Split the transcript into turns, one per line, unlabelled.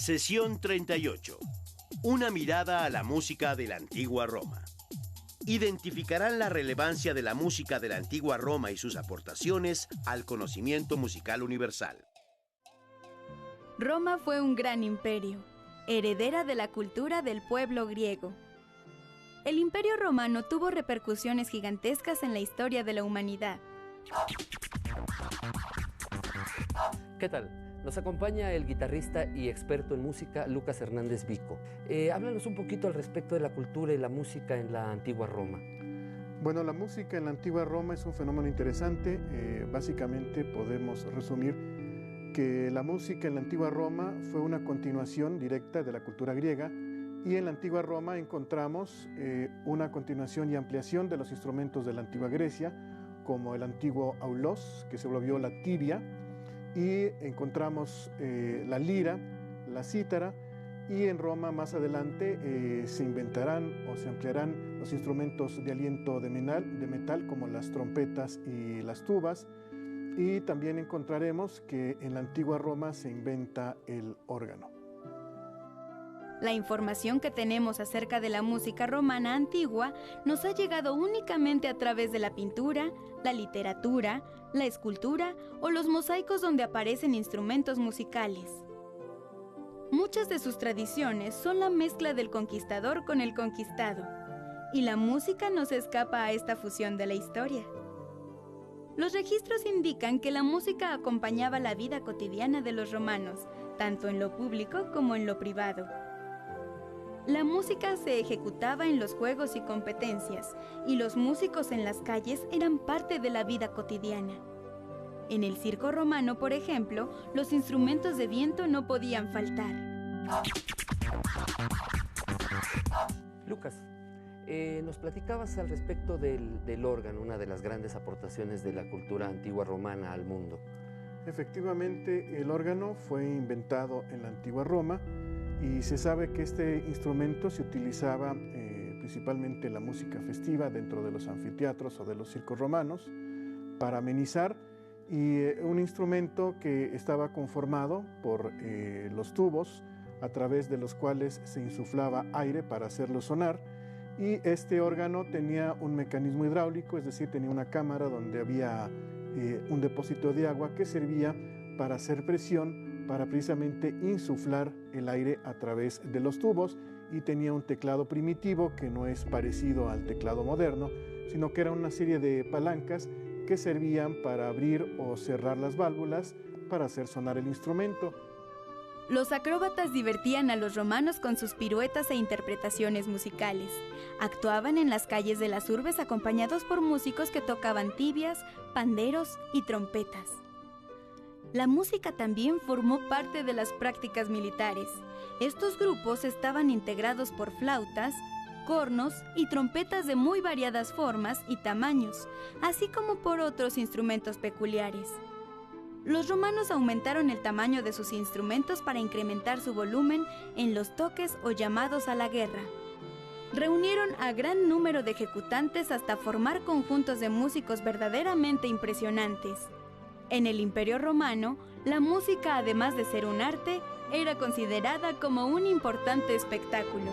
Sesión 38. Una mirada a la música de la antigua Roma. Identificarán la relevancia de la música de la antigua Roma y sus aportaciones al conocimiento musical universal.
Roma fue un gran imperio, heredera de la cultura del pueblo griego. El Imperio Romano tuvo repercusiones gigantescas en la historia de la humanidad.
¿Qué tal? Nos acompaña el guitarrista y experto en música Lucas Hernández Vico. Háblanos un poquito al respecto de la cultura y la música en la antigua Roma.
Bueno, la música en la antigua Roma es un fenómeno interesante. Básicamente podemos resumir que la música en la antigua Roma fue una continuación directa de la cultura griega, y en la antigua Roma encontramos una continuación y ampliación de los instrumentos de la antigua Grecia, como el antiguo aulos, que se volvió la tibia, y encontramos la lira, la cítara, y en Roma más adelante se inventarán o se ampliarán los instrumentos de aliento de metal como las trompetas y las tubas, y también encontraremos que en la antigua Roma se inventa el órgano.
La información que tenemos acerca de la música romana antigua nos ha llegado únicamente a través de la pintura, la literatura, la escultura o los mosaicos donde aparecen instrumentos musicales. Muchas de sus tradiciones son la mezcla del conquistador con el conquistado, y la música no se escapa a esta fusión de la historia. Los registros indican que la música acompañaba la vida cotidiana de los romanos, tanto en lo público como en lo privado. La música se ejecutaba en los juegos y competencias, y los músicos en las calles eran parte de la vida cotidiana. En el circo romano, por ejemplo, los instrumentos de viento no podían faltar.
Lucas, nos platicabas al respecto del órgano, una de las grandes aportaciones de la cultura antigua romana al mundo.
Efectivamente, el órgano fue inventado en la antigua Roma, y se sabe que este instrumento se utilizaba principalmente en la música festiva dentro de los anfiteatros o de los circos romanos para amenizar, y un instrumento que estaba conformado por los tubos a través de los cuales se insuflaba aire para hacerlo sonar, y este órgano tenía un mecanismo hidráulico, es decir, tenía una cámara donde había un depósito de agua que servía para hacer presión para precisamente insuflar el aire a través de los tubos, y tenía un teclado primitivo que no es parecido al teclado moderno, sino que era una serie de palancas que servían para abrir o cerrar las válvulas para hacer sonar el instrumento.
Los acróbatas divertían a los romanos con sus piruetas e interpretaciones musicales. Actuaban en las calles de las urbes acompañados por músicos que tocaban tibias, panderos y trompetas. La música también formó parte de las prácticas militares. Estos grupos estaban integrados por flautas, cornos y trompetas de muy variadas formas y tamaños, así como por otros instrumentos peculiares. Los romanos aumentaron el tamaño de sus instrumentos para incrementar su volumen en los toques o llamados a la guerra. Reunieron a gran número de ejecutantes hasta formar conjuntos de músicos verdaderamente impresionantes. En el Imperio Romano, la música, además de ser un arte, era considerada como un importante espectáculo.